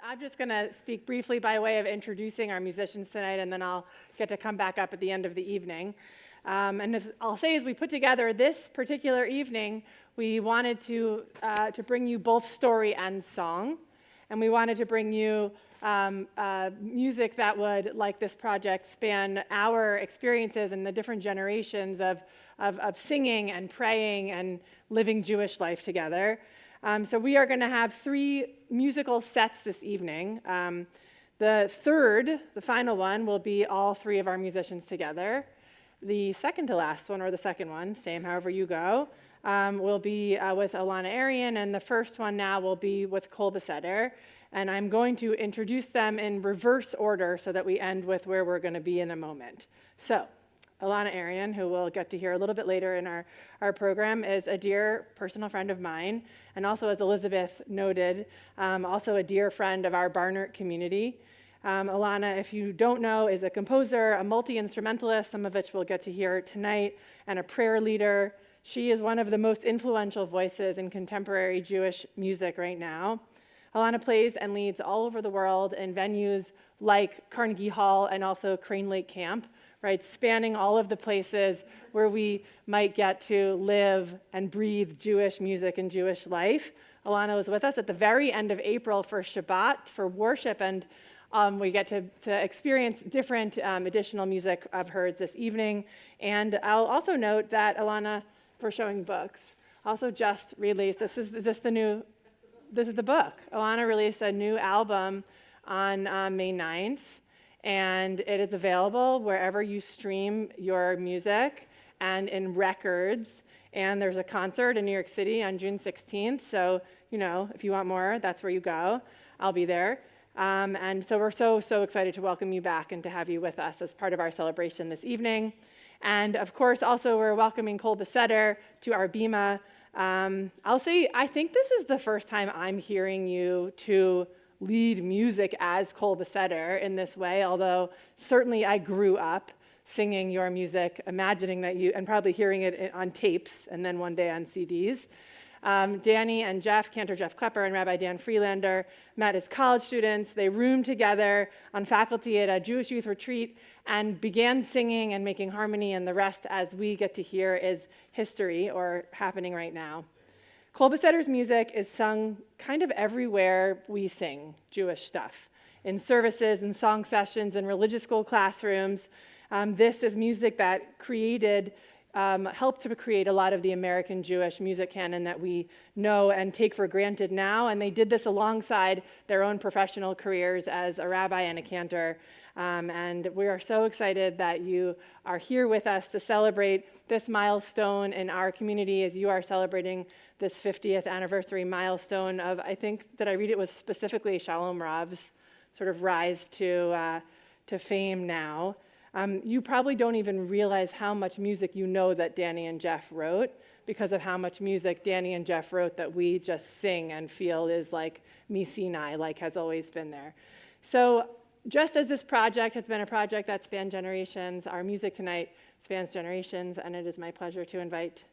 I'm just going to speak briefly by way of introducing our musicians tonight, and then I'll get to come back up at the end of the evening. And as I'll say, as we put together this particular evening, we wanted to bring you both story and song, and we wanted to bring you music that would, like this project, span our experiences and the different generations of singing and praying and living Jewish life together. So we are going to have 3 musical sets this evening. The third, the final one, will be all 3 of our musicians together. The second to last one, or the second one, same however you go, will be with Elana Arian, and the first one now will be with Kol Beseder. And I'm going to introduce them in reverse order so that we end with where we're going to be in a moment. So, Elana Arian, who we'll get to hear a little bit later in our program, is a dear personal friend of mine, and also, as Elizabeth noted, also a dear friend of our Barnert community. Elana, if you don't know, is a composer, a multi-instrumentalist, some of which we'll get to hear tonight, and a prayer leader. She is one of the most influential voices in contemporary Jewish music right now. Elana plays and leads all over the world in venues like Carnegie Hall and also Crane Lake Camp, right, spanning all of the places where we might get to live and breathe Jewish music and Jewish life. Elana was with us at the very end of April for Shabbat, for worship, and we get to experience different additional music of hers this evening. And I'll also note that Elana, for showing books, also just released, this is the book. Elana released a new album on May 9th, and it is available wherever you stream your music and in records. And there's a concert in New York City on June 16th, so, if you want more, that's where you go. I'll be there. And so we're so excited to welcome you back and to have you with us as part of our celebration this evening. And of course, also we're welcoming Kol Beseder to our bima. I'll say, I think this is the first time I'm hearing you to lead music as Kol Beseder in this way, although certainly I grew up singing your music, imagining that and probably hearing it on tapes and then one day on CDs. Danny and Jeff, Cantor Jeff Klepper and Rabbi Dan Freelander, met as college students. They roomed together on faculty at a Jewish youth retreat and began singing and making harmony, and the rest, as we get to hear, is history or happening right now. Kol Beseder's music is sung kind of everywhere we sing Jewish stuff, in services and song sessions and religious school classrooms. This is music that helped to create a lot of the American Jewish music canon that we know and take for granted now, and they did this alongside their own professional careers as a rabbi and a cantor. And we are so excited that you are here with us to celebrate this milestone in our community as you are celebrating this 50th anniversary milestone of, I think, did I read it was specifically Shalom Rav's sort of rise to fame now. You probably don't even realize how much music you know that Danny and Jeff wrote because of how much music Danny and Jeff wrote that we just sing and feel is like Sinai, like has always been there. So just as this project has been a project that spanned generations, our music tonight spans generations, and it is my pleasure to invite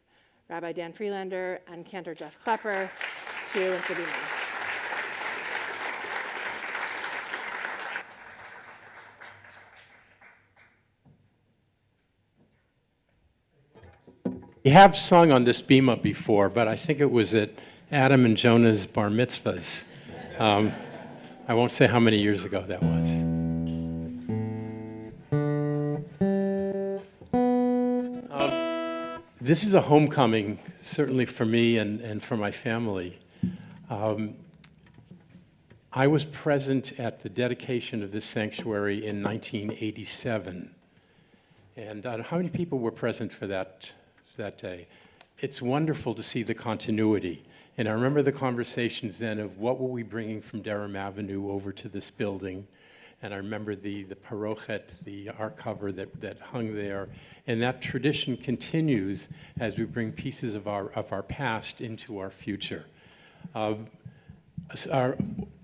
Rabbi Dan Freelander and Cantor Jeff Klepper to the bima. We have sung on this bima before, but I think it was at Adam and Jonah's bar mitzvahs. I won't say how many years ago that was. This is a homecoming, certainly for me and for my family. I was present at the dedication of this sanctuary in 1987. And how many people were present for that day? It's wonderful to see the continuity. And I remember the conversations then of what were we bringing from Durham Avenue over to this building. And I remember the parochet, the ark cover that hung there. And that tradition continues as we bring pieces of our past into our future. A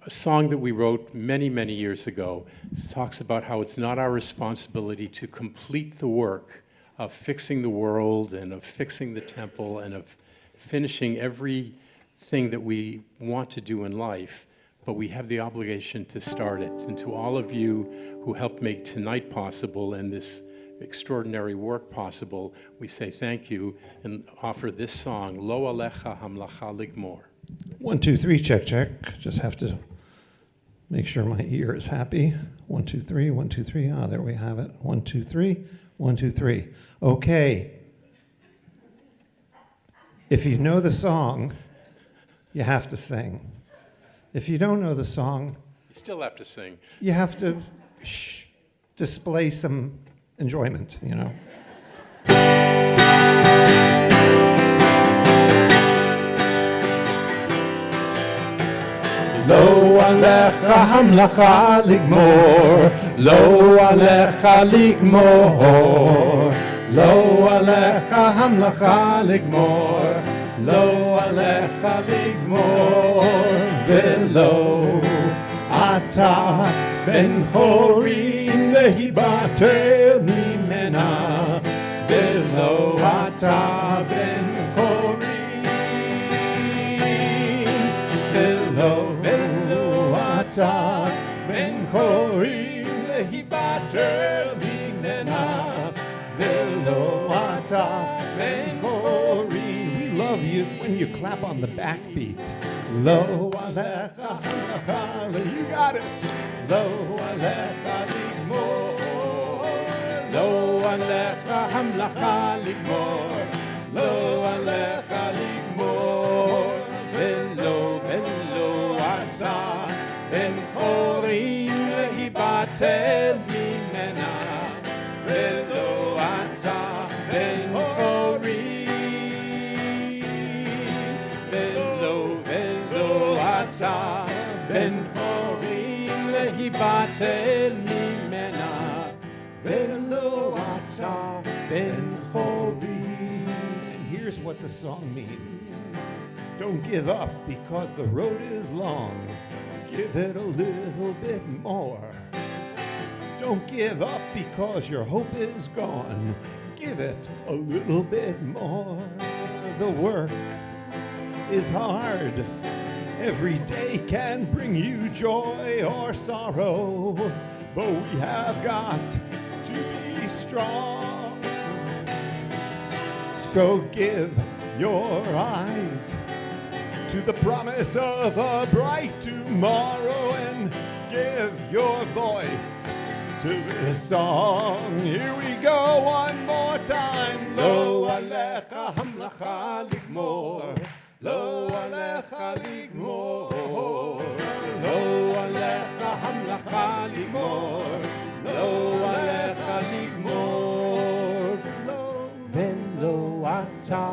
song that we wrote many, many years ago talks about how it's not our responsibility to complete the work of fixing the world and of fixing the temple and of finishing everything that we want to do in life, but we have the obligation to start it. And to all of you who helped make tonight possible and this extraordinary work possible, we say thank you and offer this song, Lo Alecha Hamlacha Ligmor. 1, 2, 3, check, check. Just have to make sure my ear is happy. 1, 2, 3, 1, 2, 3. Ah, there we have it. 1, 2, 3, 1, 2, 3. Okay. If you know the song, you have to sing. If you don't know the song, You still have to sing. you have to display some enjoyment, you know. Lo alecha hamlacha ligmor, lo alecha ligmor, lo alecha hamlacha ligmor, lo alecha ligmor, velo ata ben chorin lehibater mimena, velo ata ben chorin, velo ata ben chorin lehibater mimena, velo ata ben chorin. We love you when you clap on the backbeat. Lo alecha hamlacha, you got it. Lo alecha ligmor, lo alecha hamlacha ligmor, lo alecha ligmor, velo ata ben chorin lehibatel mimena, velo ata ben chorin, velo ata ben chorin lehibatel mimena, velo ata ben chorin. And here's what the song means. Don't give up because the road is long. Give it a little bit more. Don't give up because your hope is gone. Give it a little bit more. The work is hard. Every day can bring you joy or sorrow, but we have got to be strong. So give your eyes to the promise of a bright tomorrow and give your voice to this song. Here we go one more time. Lo alecha hamlacha ligmor, lo alecha ligmor, Lo alecha hamlacha ligmor, lo alecha ligmor, velo ata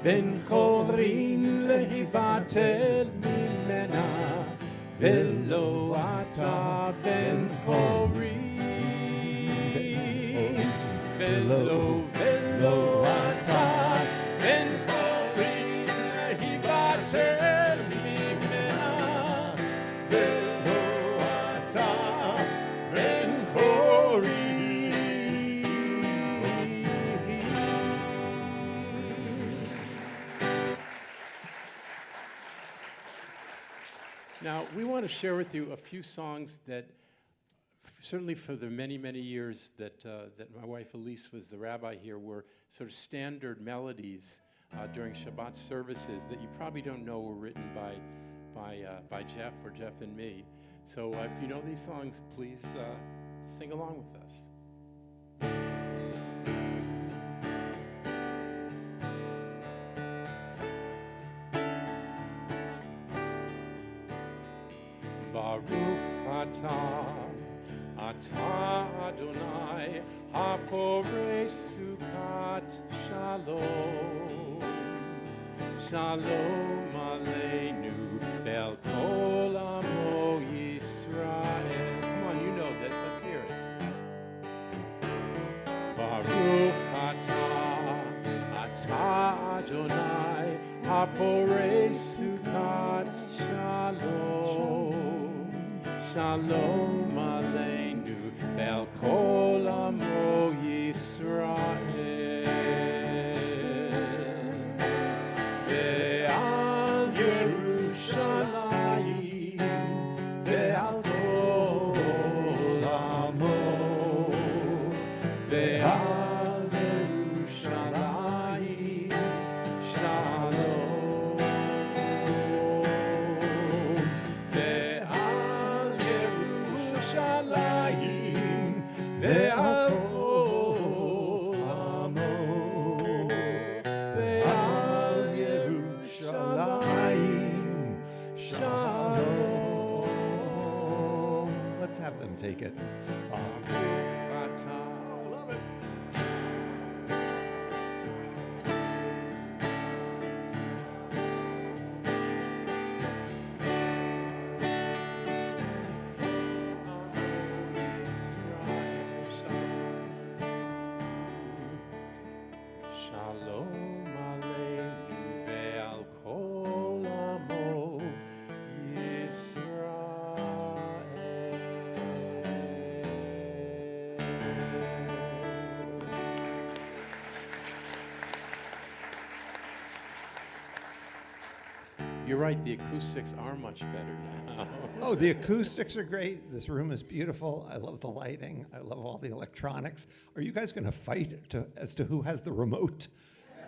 ben chorin lehibatel mimena, velo ata ben chorin, velo ata ben chorin lehibatel mimena, velo ata ben chorin. Now, we want to share with you a few songs that, certainly for the many, many years that my wife Elise was the rabbi here, were sort of standard melodies during Shabbat services that you probably don't know were written by Jeff or Jeff and me. So if you know these songs, please sing along with us. Baruch atah Adonai, haporei sukat shalom. Shalom aleinu, bel kol amo Yisrael. Come on, you know this, let's hear it. Baruch atah Adonai, haporei sukat shalom. Shalom aleinu, bel kol amo Yisrael. Ve'al Yerushalayim shalom. Let's have them take it. Love it. Shalom Aleinu ve'al kol amo Yisrael. You're right, the acoustics are much better now. Oh, the acoustics are great. This room is beautiful. I love the lighting. I love all the electronics. Are you guys going to fight as to who has the remote?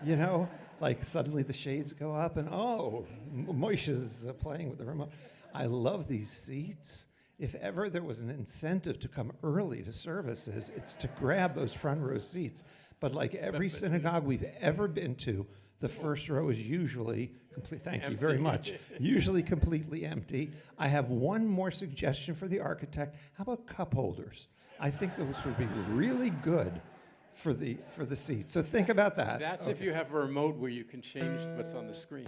You know, like suddenly the shades go up and, oh, Moishe's playing with the remote. I love these seats. If ever there was an incentive to come early to services, it's to grab those front row seats. But like every synagogue we've ever been to, the first row is usually complete. Thank you very much. Usually completely empty. I have one more suggestion for the architect. How about cup holders? I think those would be really good for the seat. So think about that. That's if you have a remote where you can change what's on the screen.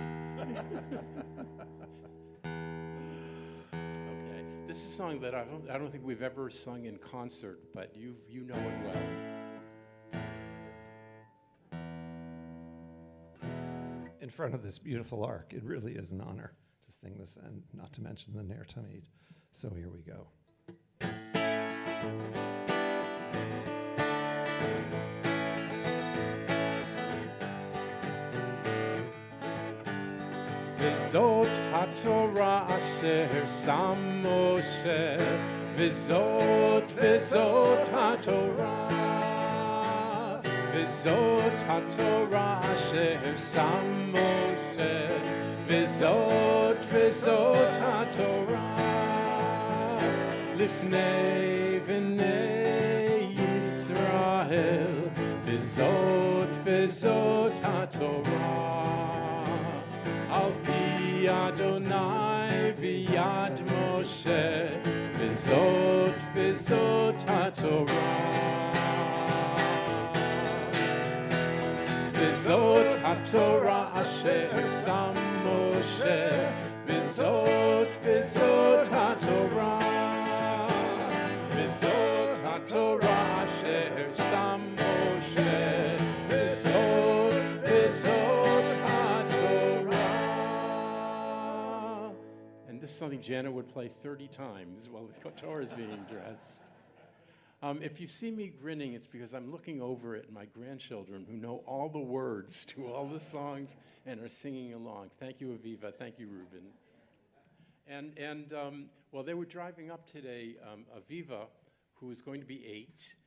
Okay, this is a song that I don't think we've ever sung in concert, but you know it well. In front of this beautiful ark, it really is an honor to sing this, and not to mention the Ner Tamid. So here we go. V'zot haTorah asher sam Moshe, v'zot haTorah, v'zot haTorah asher sam Moshe, v'zot haTorah, lifnei bnei Yisrael, v'zot haTorah, al pi Adonai v'yad Moshe, v'zot haTorah, v'zot haTorah asher sam Moshe, v'zot haTorah, v'zot haTorah asher sam Moshe, v'zot haTorah. And this is something Janet would play 30 times while the Torah is being dressed. If you see me grinning, it's because I'm looking over at my grandchildren who know all the words to all the songs and are singing along. Thank you, Aviva. Thank you, Ruben. And while they were driving up today, Aviva, who is going to be 8,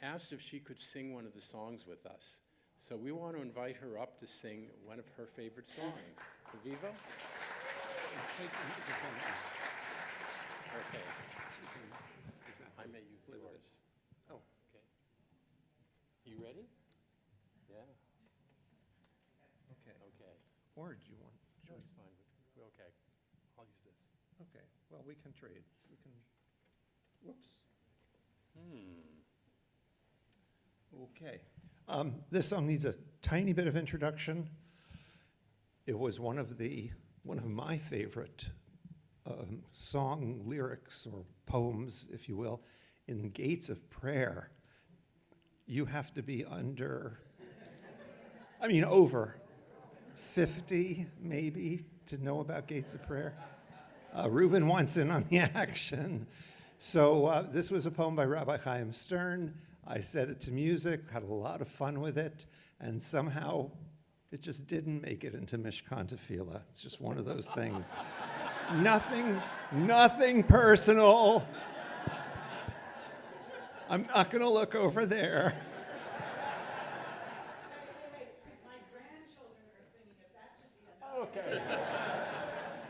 asked if she could sing one of the songs with us. So we want to invite her up to sing one of her favorite songs. Aviva? Okay. I may use yours. Oh, okay. You ready? Yeah. Okay. Okay. Or do you want? No, it's fine. We're okay. I'll use this. Okay. Well, we can trade. We can. Whoops. Okay. This song needs a tiny bit of introduction. It was one of my favorite song lyrics or poems, if you will, in Gates of Prayer. You have to be over 50 maybe to know about Gates of Prayer. Ruben wants in on the action. So this was a poem by Rabbi Chaim Stern. I set it to music, had a lot of fun with it, and somehow it just didn't make it into Mishkan Tefillah. It's just one of those things. Nothing personal. I'm not going to look over there. My grandchildren are singing it. That should be enough. Okay.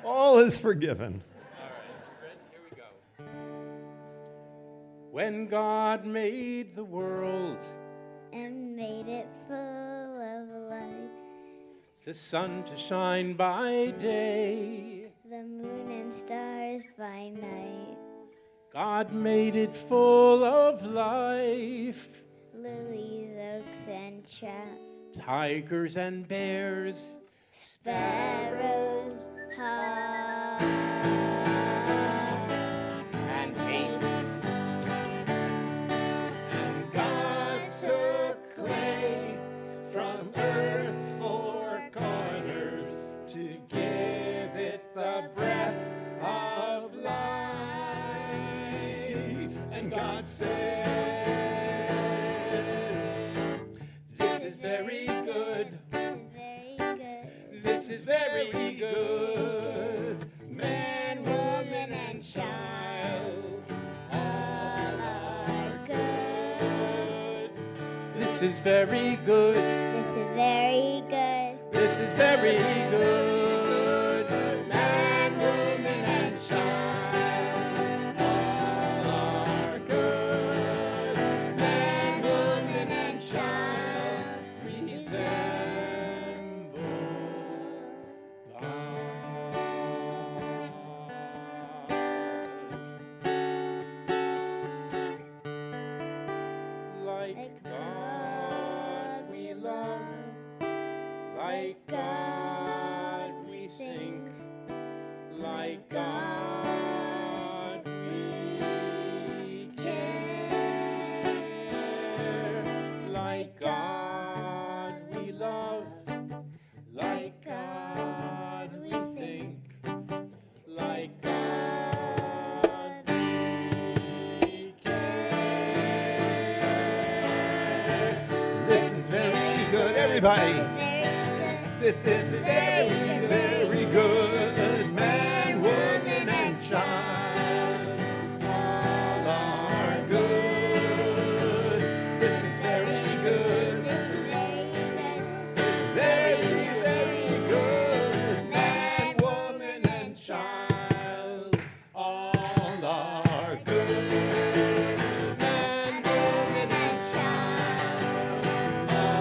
All is forgiven. All right, ready? Here we go. When God made the world and made it full of light, the sun to shine by day, the moon God made it full of life. Lilies, oaks, and trout, Tigers and bears, sparrows, hawks, and apes. And God took clay from earth's four corners to give it the breath of life. And God said, "This is very good. very good. This is very good. Man, woman, and child all are good." This is very good. This is very good. This is very good. Man, woman, and child all are good. Man, woman, and child resemble Like God we love, like God we think, like God we care, like God we love, like God we think, like God we care. This is very good, everybody. Very good. This is very, very good. Man, woman, and child all are good. This is very good. This is very good. Very, very good. Man, woman, and child all are good. Man, woman, and child all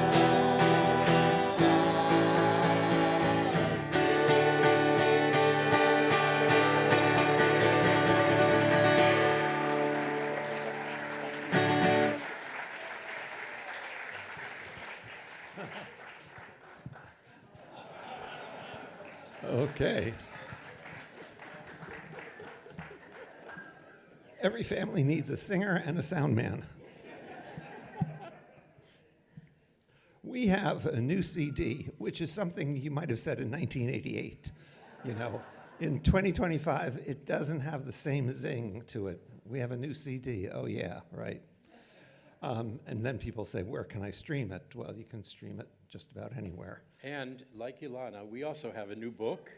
Okay. Every family needs a singer and a sound man. We have a new CD, which is something you might have said in 1988. You know, in 2025, it doesn't have the same zing to it. We have a new CD. Oh, yeah, right. And then people say, where can I stream it? Well, you can stream it just about anywhere. And like Elana, we also have a new book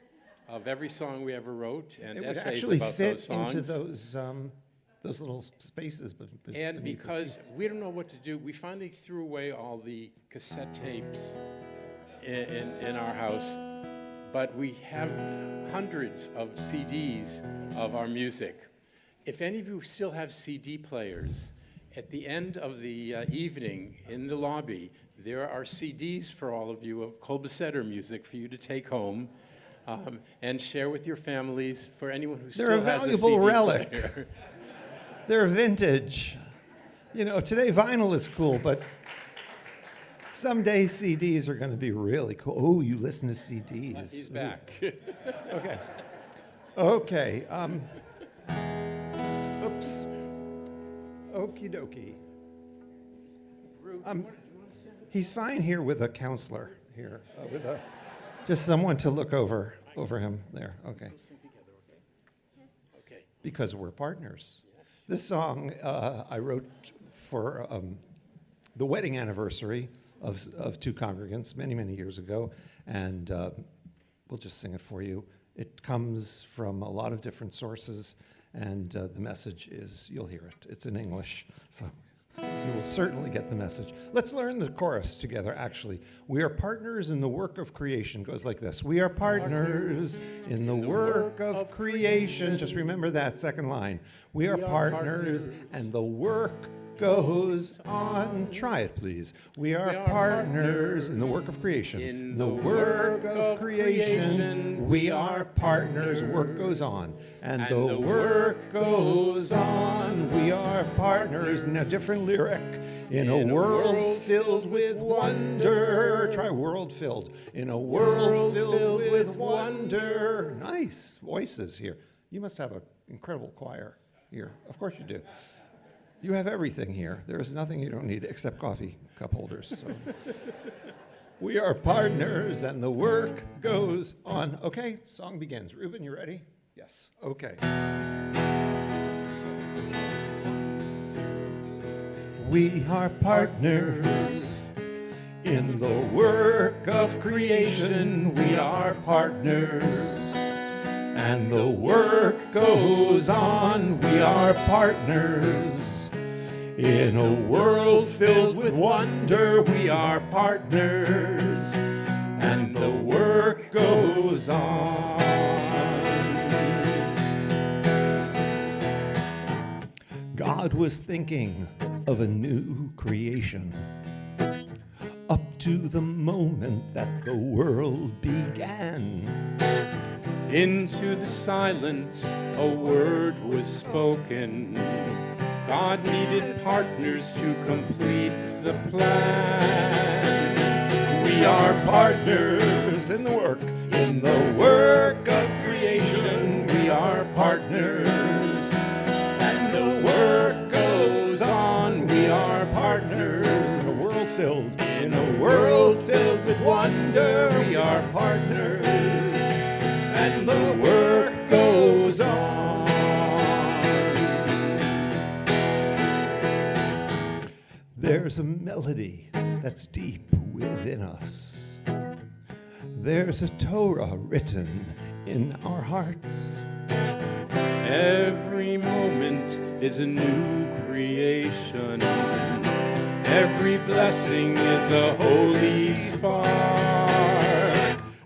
of every song we ever wrote and It would essays actually about fit those songs. into those little spaces. And beneath the because seats. we don't know what to do, we finally threw away all the cassette tapes in our house. But we have hundreds of CDs of our music. If any of you still have CD players, at the end of the evening in the lobby, there are CDs for all of you of Kolbesetter music for you to take home and share with your families. For anyone who They're a still has a valuable CD relic. player. They're vintage. You know, today vinyl is cool, but someday CDs are going to be really cool. Oh, you listen to CDs. He's back. Okay. Okay. Oops. Okie dokie. He's fine here with a counselor here, with just someone to look over him there. Okay. Okay. Because we're partners. This song I wrote for the wedding anniversary of two congregants many, many years ago, and we'll just sing it for you. It comes from a lot of different sources, and the message is, you'll hear it. It's in English, so you will certainly get the message. Let's learn the chorus together, actually. We are partners in the work of creation. Goes like this. We are partners in the work of creation. Just remember that second line. We are partners and the work goes on. Try it, please. We are partners in the work of creation. In the work of creation, we are partners. Work goes on. And the work goes on. We are partners. Now, different lyric. In a world filled with wonder. Try world filled. In a world filled with wonder. Nice voices here. You must have an incredible choir here. Of course you do. You have everything here. There is nothing you don't need except coffee cup holders. So. We are partners and the work goes on. Okay, song begins. Ruben, you ready? Yes. Okay. We are partners in the work of creation. We are partners. And the work goes on. We are partners. In a world filled with wonder, we are partners. And the work goes on. God was thinking of a new creation up to the moment that the world began. Into the silence, a word was spoken. God needed partners to complete the plan. We are partners in the work of creation. We are partners, and the work goes on. We are partners in a world filled with wonder. We are partners. And the work goes on. There's a melody that's deep within us. There's a Torah written in our hearts. Every moment is a new creation. Every blessing is a holy spark.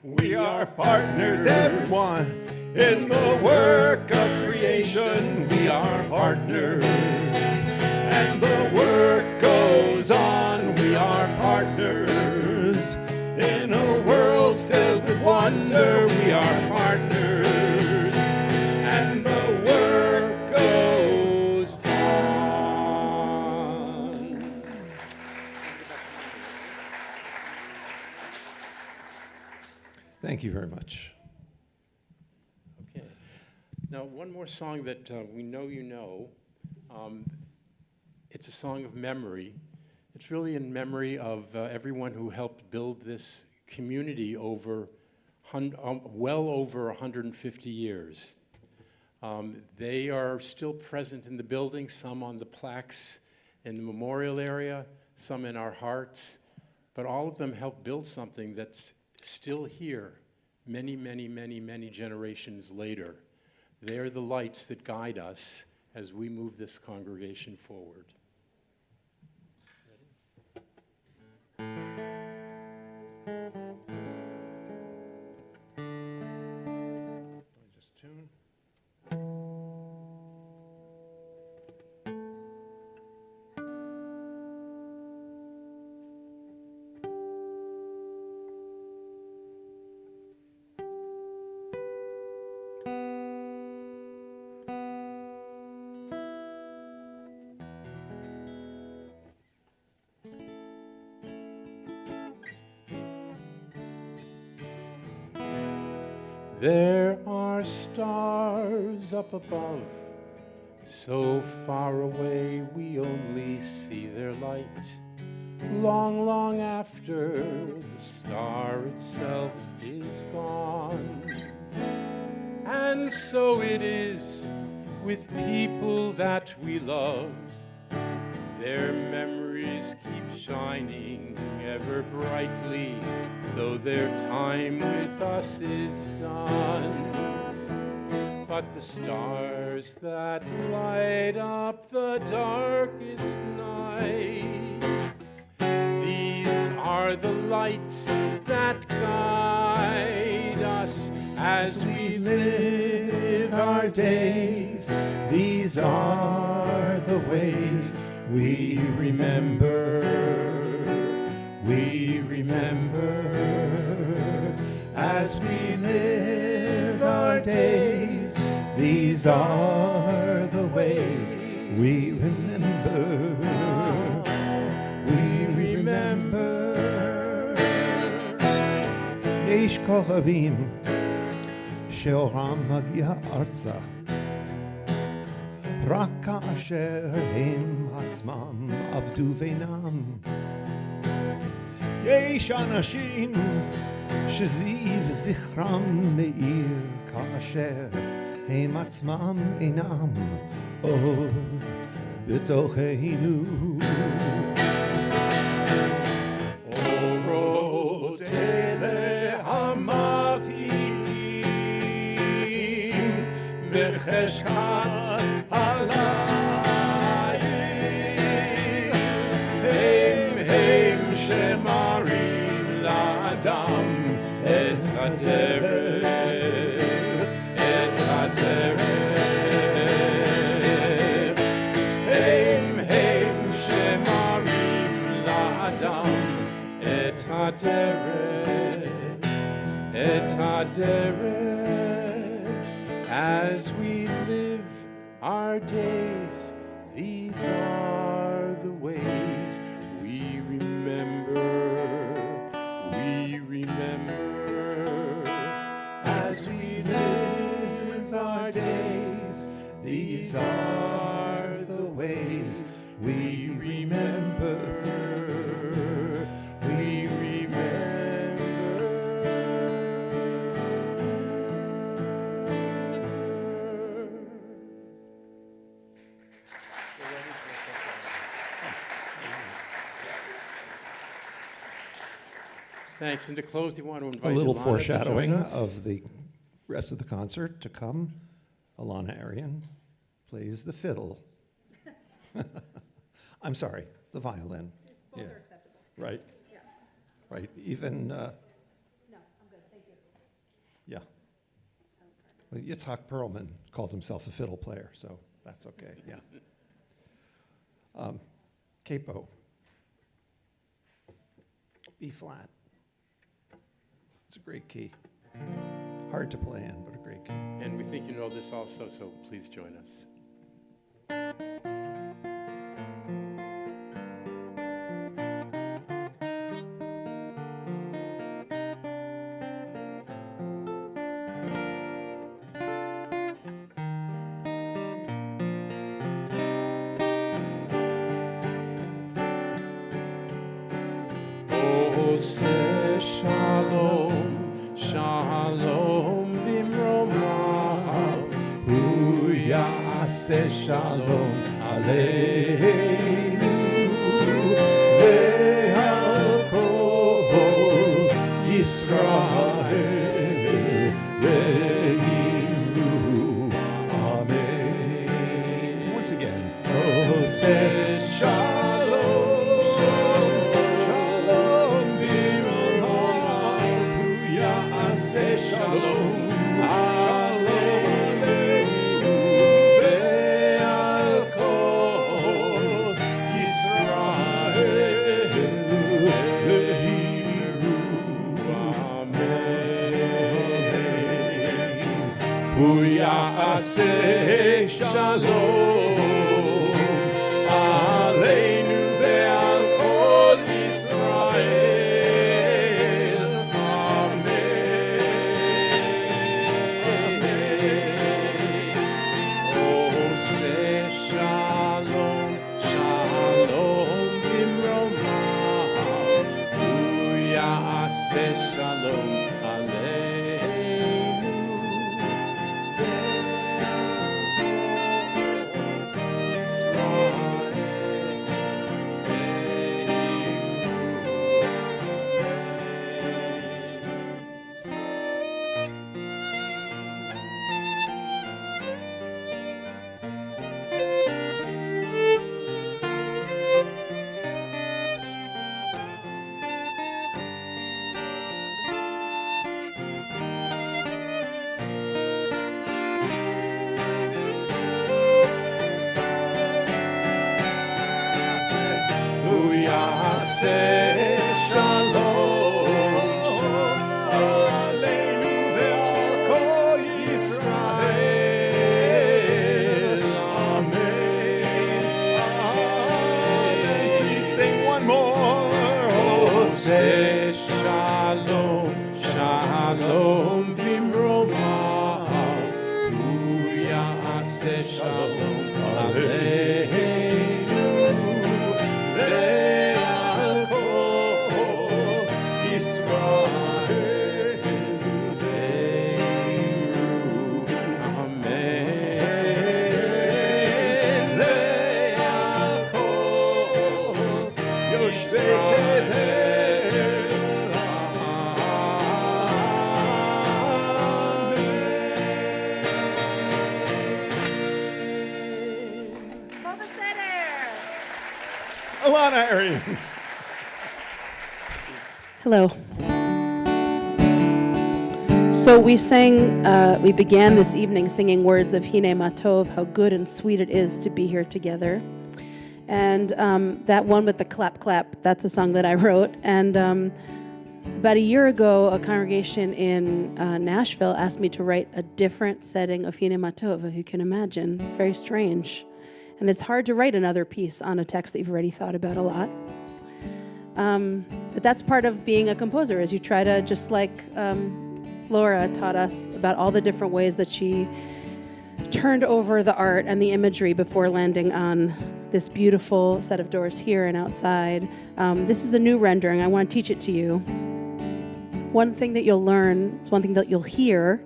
We are partners, everyone, in the work of creation. We are partners, and the work goes on. We are partners in a world filled with wonder. We are partners, and the work goes on. Thank you very much. Okay. Now, one more song that we know you know. It's a song of memory. It's really in memory of everyone who helped build this community over well over 150 years. They are still present in the building, some on the plaques in the memorial area, some in our hearts, but all of them helped build something that's still here many, many, many, many generations later. They are the lights that guide us as we move this congregation forward. Just tune. There are stars up above, so far away we only see their light. Long, long after the star itself is gone. And so it is with people that we love. Their memories keep shining ever brightly, though their time with us is done. But the stars that light up the darkest night, these are the lights that guide us as we live our days. These are the ways We remember, as we live our days. These are the ways we remember. יש כוכבים שאורם מגיע ארצה רק כאשר הם עצמם עבדו בינם. יש אנשים שזיו זכרם מאיר כאשר הם עצמם אינם עוד בתוכנו. אורות אלה המבהיקים בחשכת הליל הם שמראים לאדם את הדרך, את הדרך. הם שמראים לאדם את הדרך, את הדרך. As we live our days, these are the ways we remember, we remember. As we live our days, these are the ways we remember, we Thanks. And to close, do you want to invite a little Elana to foreshadowing join us? of the rest of the concert to come. Elana Arian plays the fiddle. I'm sorry, the violin. Both Yeah. are acceptable. Right. Yeah. Right. Even, No, I'm good, thank you. yeah. Well, Yitzhak Perlman called himself a fiddle player, so that's okay. Yeah. Capo. B flat. It's a great key. Hard to play in, but a great key. And we think you know this also, so please join us. Ose shalom, shalom bimromav, hu ya'aseh shalom aleinu, ve'al kol Yisrael ve'ilu. Amen. Once again, Ose shalom, shalom bimromav, hu ya'aseh shalom aleinu, ve'al kol Yisrael ve'ilu. Amen. Hu ya'aseh shalom aleinu ve'al kol Yisrael. Amen. Oseh shalom, shalom bimromav, hu ya'aseh shalom aleinu. Elana, Arian. Hello. So we began this evening singing words of Hine Matov, how good and sweet it is to be here together. And that one with the clap, clap, that's a song that I wrote. And about a year ago, a congregation in Nashville asked me to write a different setting of Hine Matov, if you can imagine. Very strange. And it's hard to write another piece on a text that you've already thought about a lot. But that's part of being a composer, is you try to, just like Laura taught us about all the different ways that she turned over the art and the imagery before landing on this beautiful set of doors here and outside. This is a new rendering. I want to teach it to you. One thing that you'll learn, one thing that you'll hear,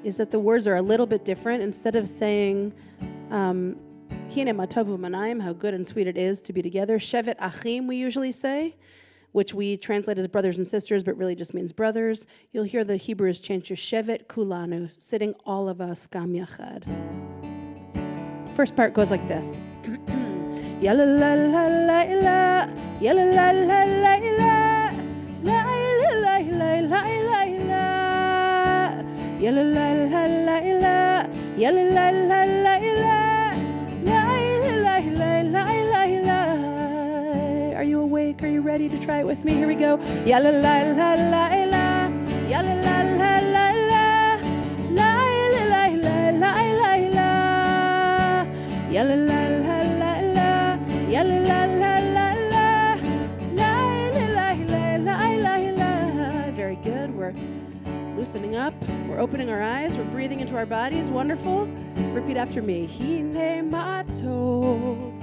is that the words are a little bit different. Instead of saying, Hine matavu manayim, how good and sweet it is to be together. Shevet achim, we usually say, which we translate as brothers and sisters, but really just means brothers. You'll hear the Hebrews change to Shevet kulanu, sitting all of us gam yachad. First part goes like this. Ya la la la la la, ya la la la la la, la la la la la la, ya la la la la la, ya la la la la la. Are you awake? Are you ready to try it with me? Here we go. Ya la la la la la, ya la la la la la, la la la la la la, ya la la la la la, ya la la la la la, la la la la. Very good. We're loosening up. We're opening our eyes. We're breathing into our bodies. Wonderful. Repeat after me. Hine matov.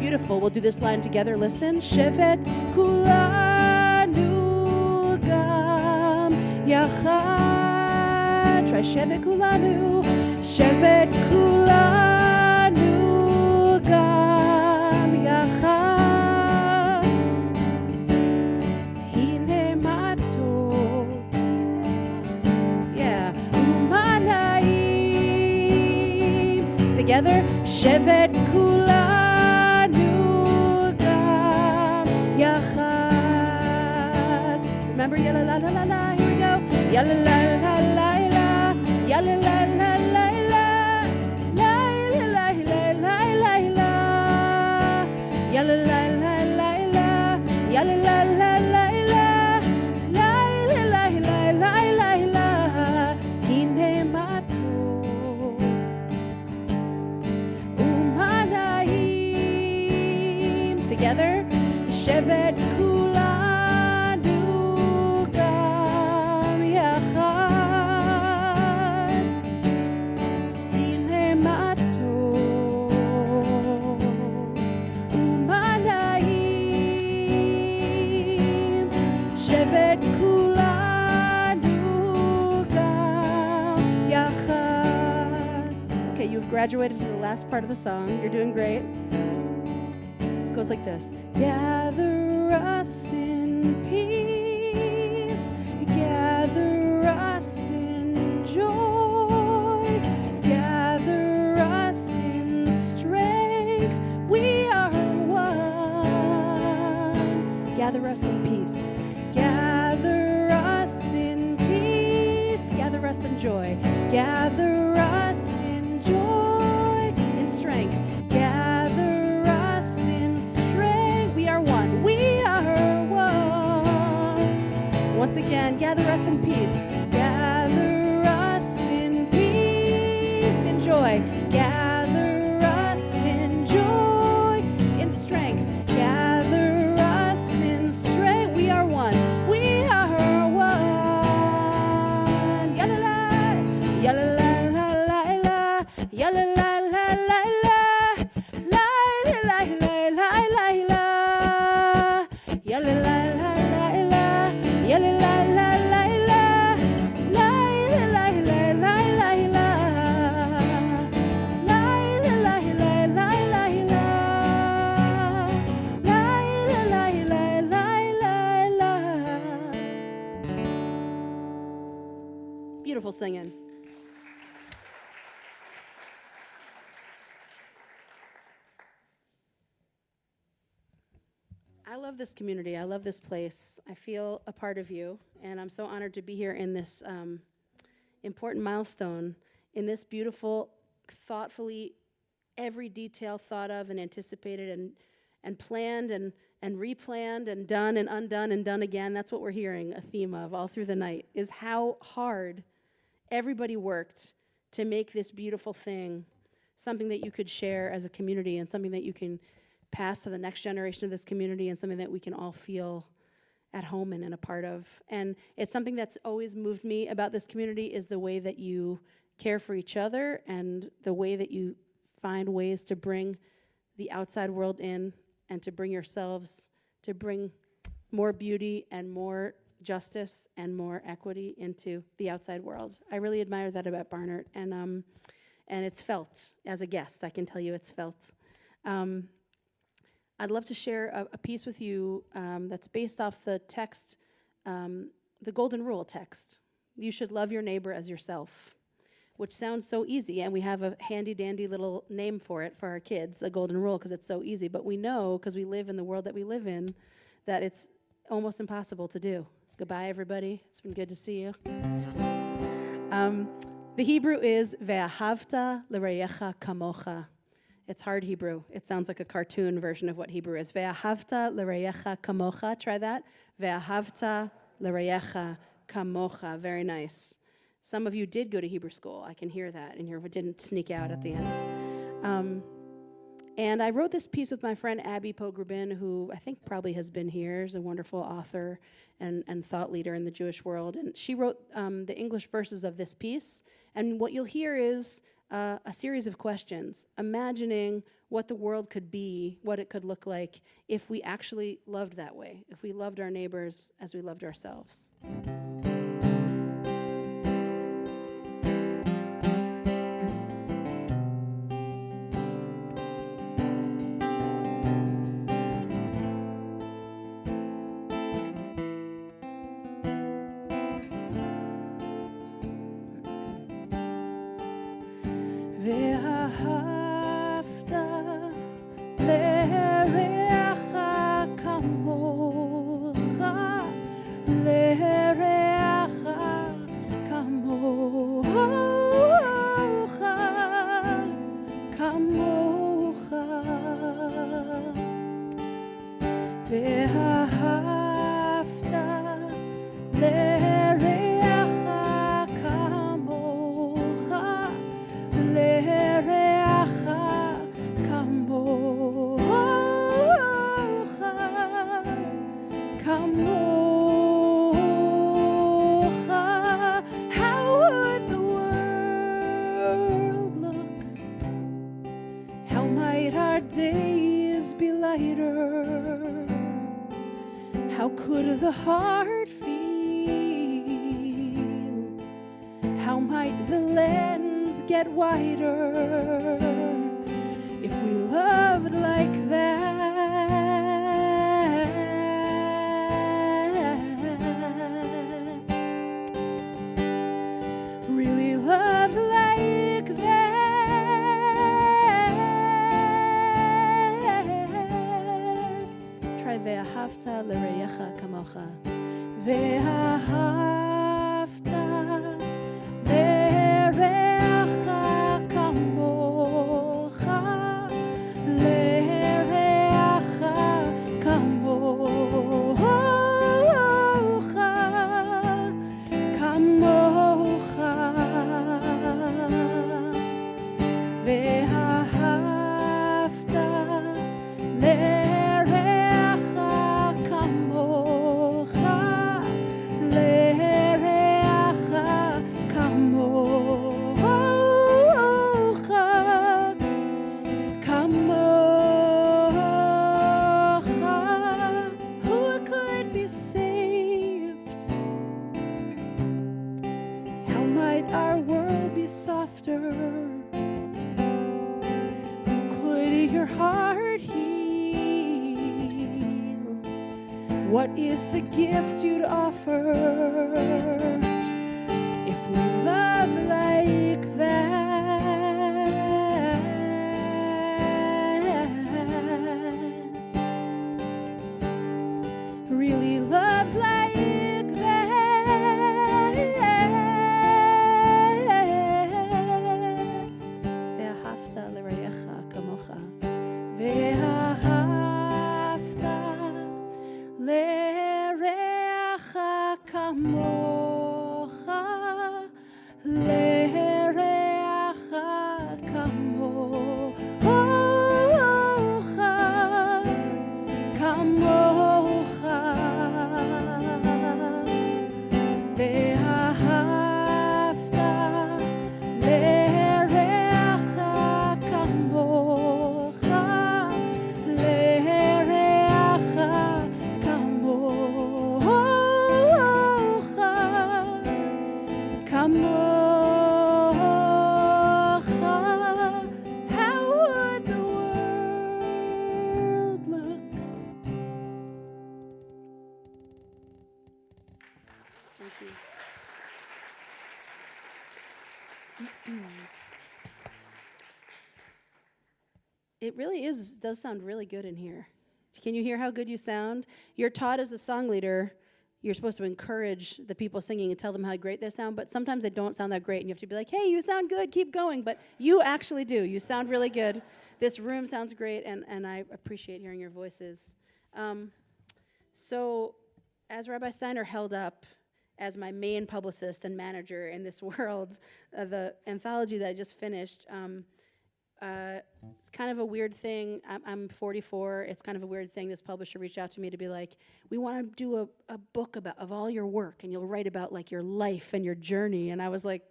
Beautiful. We'll do this line together. Listen. Shevet kulanu gam yachad. Try shevet kulanu. Shevet kulanu gam yachad. Hine matov. Yeah. Umanayim. Together. Shevet kulanu. Remember, ya la la la la la, here we go. Ya la la la la la, ya la la la la la, la la la la la la, ya la la la la la, ya la la la la la, la la la la la la. Hine matov, umanayim. Together, shevet kula. Okay, you've graduated to the last part of the song. You're doing great. It goes like this. Gather us in peace. Gather us in joy. Gather us in strength. We are one. Gather us in peace. Gather us in peace. Gather us in joy. Gather us in joy. In and gather us in peace. Gather us in peace, in joy. Gather us in joy, in strength. Gather us in strength. We are one. We are one. Yalla-la, yalla-la-la-la-la, yalla-la-la-la-la, la-la-la-la-la-la-la, yalla-la-la-la-la, yalla-la-la-la-la, la-la-la-la-la-la-la, la-la-la-la-la-la. Beautiful singing. I love this community. I love this place. I feel a part of you, and I'm so honored to be here in this important milestone, in this beautiful, thoughtfully, every detail thought of and anticipated and planned and replanned and done and undone and done again. That's what we're hearing a theme of all through the night, is how hard everybody worked to make this beautiful thing something that you could share as a community and something that you can pass to the next generation of this community and something that we can all feel at home in and a part of. And it's something that's always moved me about this community is the way that you care for each other and the way that you find ways to bring the outside world in and to bring yourselves, to bring more beauty and more justice and more equity into the outside world. I really admire that about Barnert, and it's felt as a guest. I can tell you it's felt. I'd love to share a piece with you that's based off the text, the Golden Rule text. You should love your neighbor as yourself, which sounds so easy, and we have a handy-dandy little name for it for our kids, the Golden Rule, because it's so easy. But we know, because we live in the world that we live in, that it's almost impossible to do. Goodbye, everybody. It's been good to see you. The Hebrew is Ve'ahavta l'reyecha kamocha. It's hard Hebrew. It sounds like a cartoon version of what Hebrew is. Ve'ahavta l'reyecha kamocha. Try that. Ve'ahavta l'reyecha kamocha. Very nice. Some of you did go to Hebrew school. I can hear that, and you didn't sneak out at the end. And I wrote this piece with my friend Abby Pogrubin, who I think probably has been here. She's a wonderful author and thought leader in the Jewish world. And she wrote the English verses of this piece. And what you'll hear is a series of questions, imagining what the world could be, what it could look like if we actually loved that way, if we loved our neighbors as we loved ourselves. ואהבת לרעך כמוך, לרעך כמוך, כמוך. ואהבת לרעך כמוך, לרעך כמוך, כמוך. How would the world look? How might our days be lighter? How could the heart feel? How might the lens get wider if we loved like that? Really loved like that. Try ve'ahavta l'reyecha kamocha. Ve'ahavta לרעך כמוך, לרעך כמוך, might our world be softer? Who could your heart heal? What is the gift you'd offer if we love like that? Really love like that. ואהבת לרעך כמוך. ואהבת לרעך כמוך. לרעך כמוך. כמוך. ואהבת לרעך כמוך. לרעך כמוך. כמוך. How would the world look? Thank you. It really does sound really good in here. Can you hear how good you sound? You're taught as a song leader, you're supposed to encourage the people singing and tell them how great they sound, but sometimes they don't sound that great, and you have to be like, hey, you sound good, keep going. But you actually do. You sound really good. This room sounds great, and I appreciate hearing your voices. So as Rabbi Steiner held up as my main publicist and manager in this world, the anthology that I just finished, it's kind of a weird thing. I'm 44. It's kind of a weird thing. This publisher reached out to me to be like, we want to do a book of all your work, and you'll write about like your life and your journey. And I was like,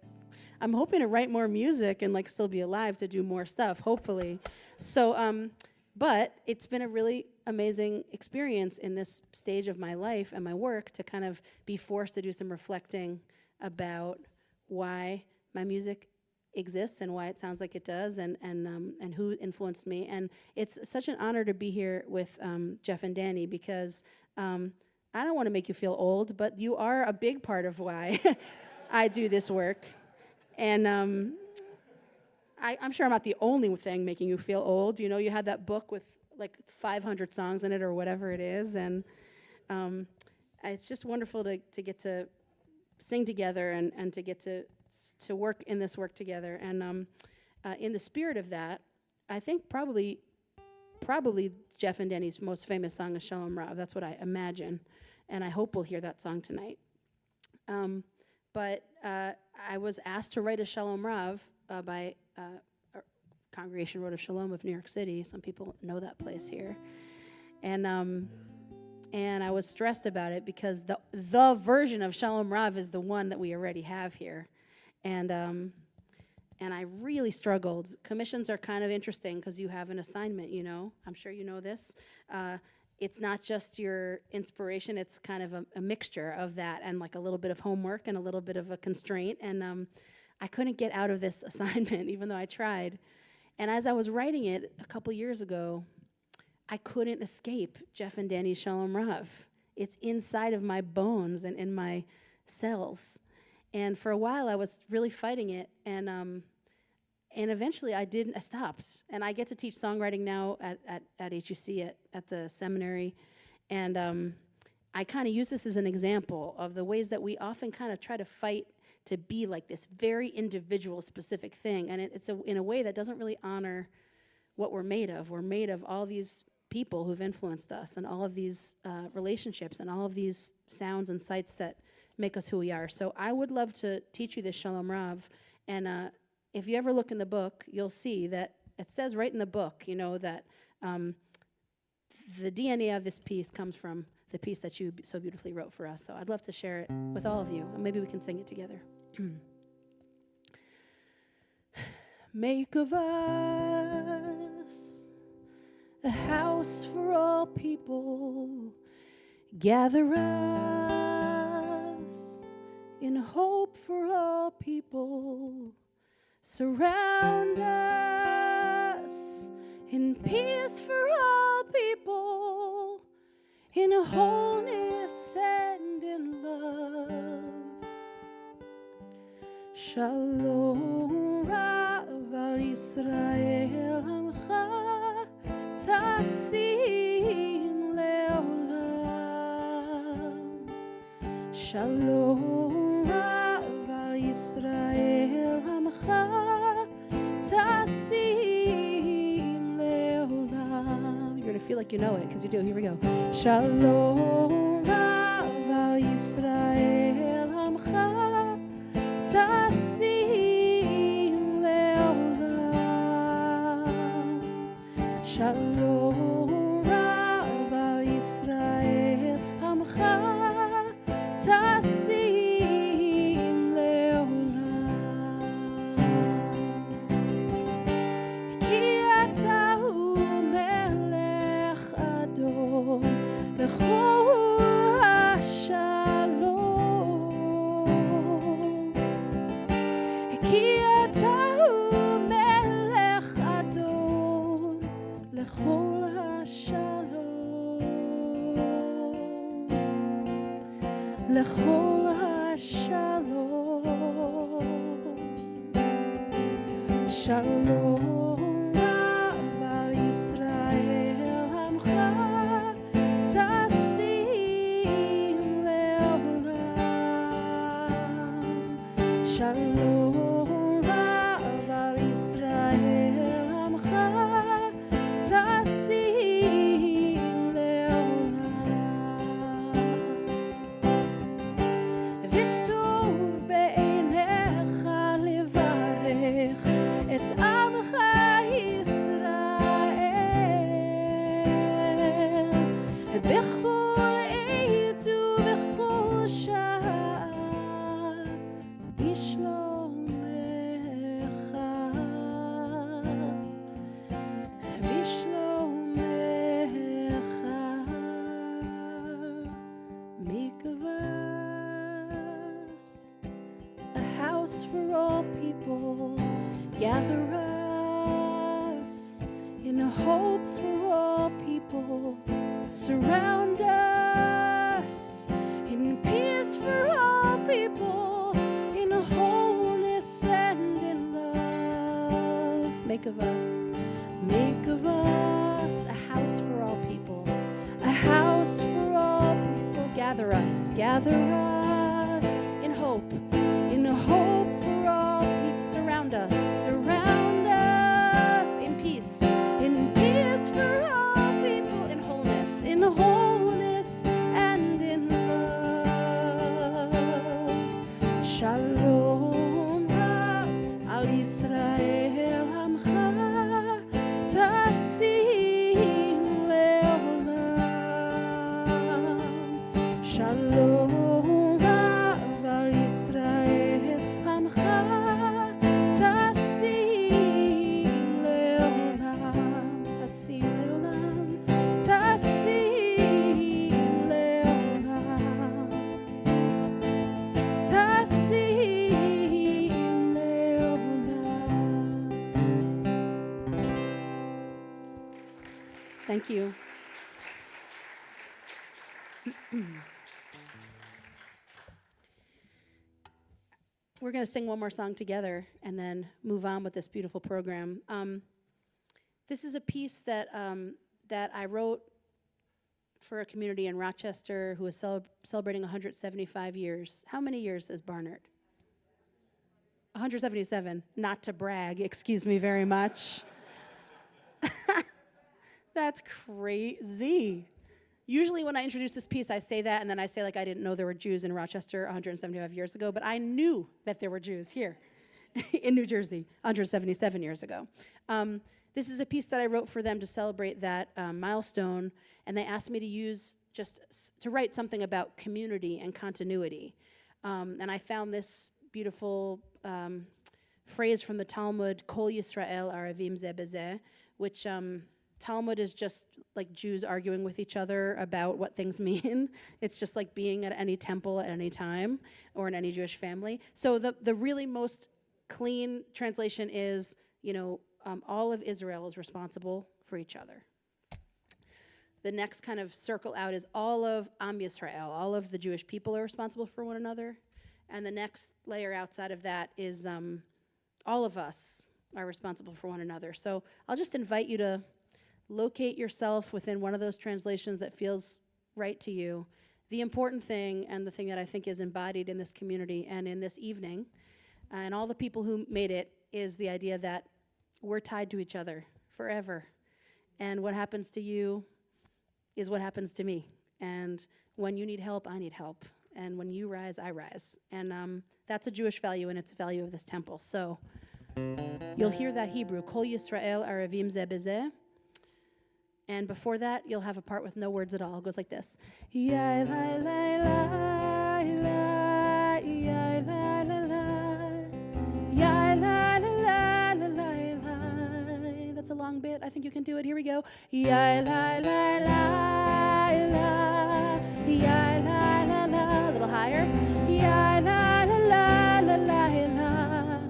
I'm hoping to write more music and like still be alive to do more stuff, hopefully. So, but it's been a really amazing experience in this stage of my life and my work to kind of be forced to do some reflecting about why my music exists and why it sounds like it does, and who influenced me. And it's such an honor to be here with Jeff and Danny, because I don't want to make you feel old, but you are a big part of why I do this work. And I'm sure I'm not the only thing making you feel old. You know, you had that book with like 500 songs in it or whatever it is, and it's just wonderful to get to sing together and to get to work in this work together. And in the spirit of that, I think probably Jeff and Danny's most famous song is Shalom Rav. That's what I imagine, and I hope we'll hear that song tonight. But I was asked to write a Shalom Rav by Congregation Road of Shalom of New York City. Some people know that place here. And I was stressed about it because the version of Shalom Rav is the one that we already have here. And I really struggled. Commissions are kind of interesting because you have an assignment, you know. I'm sure you know this. It's not just your inspiration. It's kind of a mixture of that and like a little bit of homework and a little bit of a constraint. And I couldn't get out of this assignment, even though I tried. And as I was writing it a couple years ago, I couldn't escape Jeff and Danny's Shalom Rav. It's inside of my bones and in my cells. And for a while, I was really fighting it, and eventually I stopped. And I get to teach songwriting now at HUC, at the seminary, and I kind of use this as an example of the ways that we often kind of try to fight to be like this very individual, specific thing, and it's in a way that doesn't really honor what we're made of. We're made of all these people who've influenced us, and all of these relationships, and all of these sounds and sights that make us who we are. So I would love to teach you this Shalom Rav, and if you ever look in the book, you'll see that it says right in the book, you know, that the DNA of this piece comes from the piece that you so beautifully wrote for us. So I'd love to share it with all of you, and maybe we can sing it together. Make of us a house for all people. Gather us in hope for all people. Surround us in peace for all people, in wholeness and in love. Shalom Rav al Yisrael Amcha Tasim Leolam. Shalom Rav al Yisrael Amcha Tasim Leolam. You're going to feel like you know it because you do. Here we go. Shalom Rav al Yisrael Amcha Tasim Leolam. Shalom Rav al Yisrael Amcha Tasim Leolam. Ki ata hu melech adon b'chol hashalom. Ki ata hu melech adon lechol hashalom. Lechol hashalom. Shalom Rav al Yisrael Amcha Tasim Leolam. Shalom Rav al Yisrael Amcha Tasim Leolam. V'tov be'einecha levarech et amcha Yisrael bechol עת ובכל שעה בשלומך בשלומך make of us a house for all people. Gather us in a hope for all people. Surround us in peace for all people, in wholeness and in love. Make of us a house for all people, a house for all people. Gather us in hope for all people. Surround us in peace for all people, in wholeness and in love. Shalom al Yisrael Amcha Tasim Leolam. Shalom Rav al Yisrael Amcha Tasim Leolam. Tasim Leolam. Tasim Leolam. Tasim Leolam. Thank you. We're going to sing one more song together and then move on with this beautiful program. This is a piece that I wrote for a community in Rochester who is celebrating 175 years. How many years is Barnert? 177. Not to brag, excuse me very much. That's crazy. Usually when I introduce this piece, I say that, and then I say like I didn't know there were Jews in Rochester 175 years ago, but I knew that there were Jews here in New Jersey 177 years ago. This is a piece that I wrote for them to celebrate that milestone, and they asked me to use to write something about community and continuity. And I found this beautiful phrase from the Talmud, Kol Yisrael Aravim Zeh B'Zeh, which Talmud is just like Jews arguing with each other about what things mean. It's just like being at any temple at any time or in any Jewish family. So the really most clean translation is, all of Israel is responsible for each other. The next kind of circle out is all of Am Yisrael, all of the Jewish people are responsible for one another. And the next layer outside of that is all of us are responsible for one another. So I'll just invite you to locate yourself within one of those translations that feels right to you. The important thing, and the thing that I think is embodied in this community and in this evening, and all the people who made it, is the idea that we're tied to each other forever. And what happens to you is what happens to me. And when you need help, I need help. And when you rise, I rise. And that's a Jewish value, and it's a value of this temple. So you'll hear that Hebrew, Kol Yisrael Aravim Zeh B'Zeh. And before that, you'll have a part with no words at all. It goes like this. Ya la la la la, ya la la la, ya la la la la la. That's a long bit. I think you can do it. Here we go. Ya la la la la, ya la la la. A little higher. Ya la la la la la la.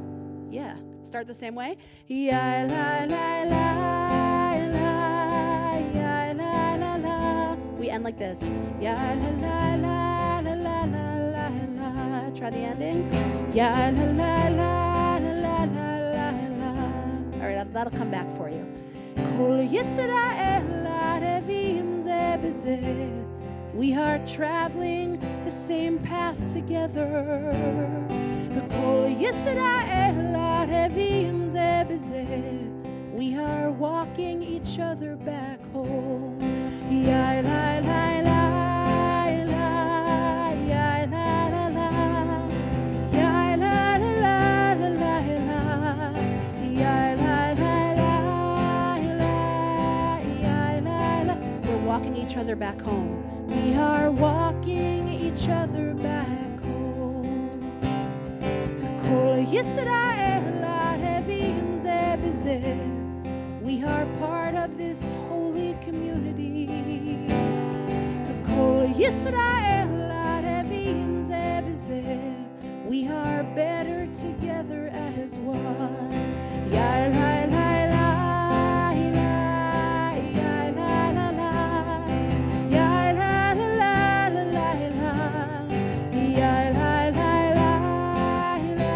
Yeah. Start the same way. Ya la la la la, ya la la la. We end like this. Ya la la la la la la la. Try the ending. Ya la la la la la la la. All right, that'll come back for you. Kol Yisrael arevim zeh b'zeh. We are traveling the same path together. Kol Yisrael arevim zeh b'zeh. We are walking each other back home. Ya la la la la, ya la la la, ya la la la la la, ya la la la la, ya la la. We're walking each other back home. We are walking each other back home. Kol Yisrael arevim zeh b'zeh. We are part of this holy community. Kol Yisrael arevim zeh b'zeh. We are better together as one. Ya la la la la, ya la la la, ya la la la la la, ya la la la la,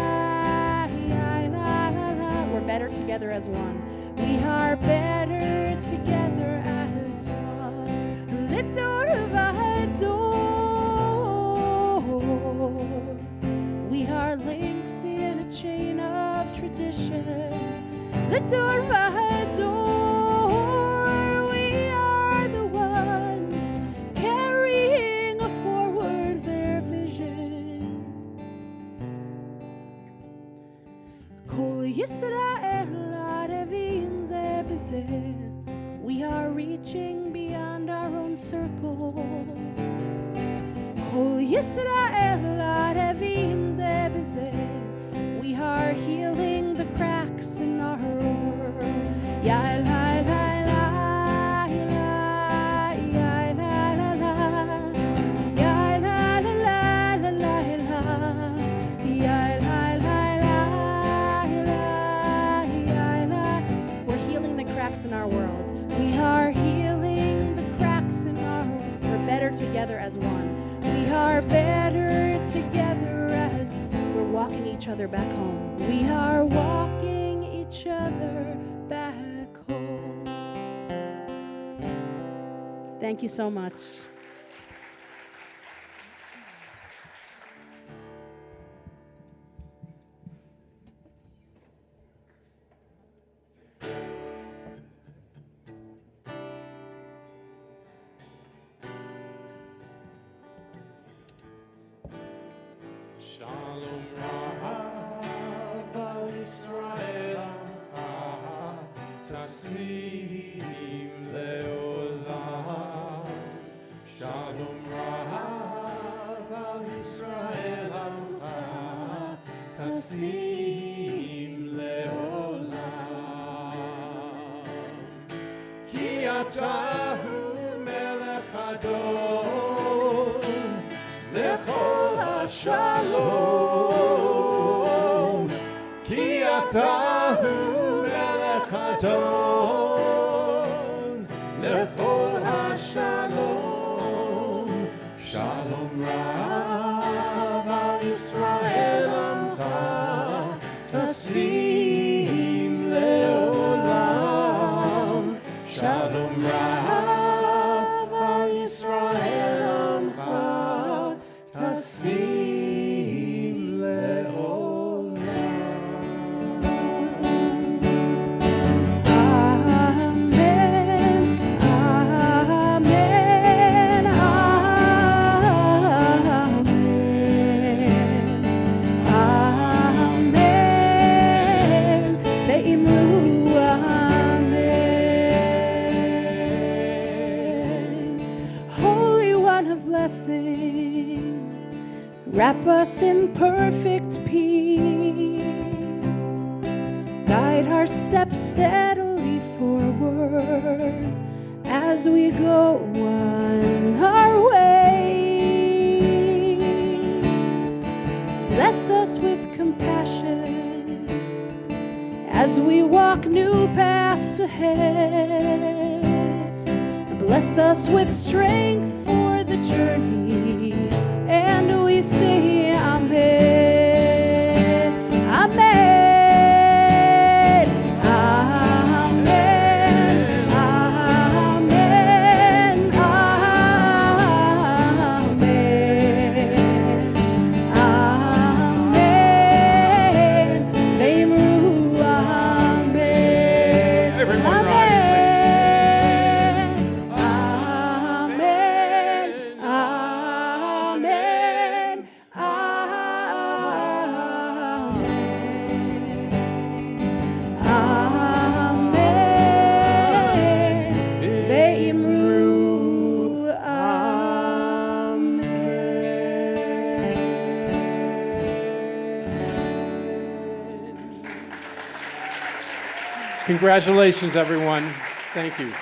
ya la la la. We're better together as one. We are better together as one. L'Edor v'Hador. We are links in a chain of tradition. L'Edor v'Hador. We are the ones carrying forward their vision. Kol Yisrael arevim zeh b'zeh. We are reaching beyond our own circle. Kol Yisrael arevim zeh b'zeh. We are healing the cracks in our world. Ya la la la la, ya la la la, ya la la la la la, ya la la la la, ya la. We're healing the cracks in our world. We are healing the cracks in our world. We're better together as one. We are better together as we're walking each other back home. We are walking each other back home. Thank you so much. Shalom Rav al Yisrael Amcha Tasim Leolam. Shalom Rav al Yisrael Amcha Tasim Leolam. Ki Ata Tahu melech adon, lechol hashalom, shalom rav al Yisrael amcha, tasim leolam, shalom rav al Yisrael amcha, tasim leolam. Amen, amen, amen, amen, ve'imru amen. Holy One of blessing, wrap us in perfect peace. Guide our steps steadily forward as we go on our way. Bless us with compassion as we walk new paths ahead. Bless us with strength for the journey, and we say Amen. Amen. Congratulations, everyone. Thank you.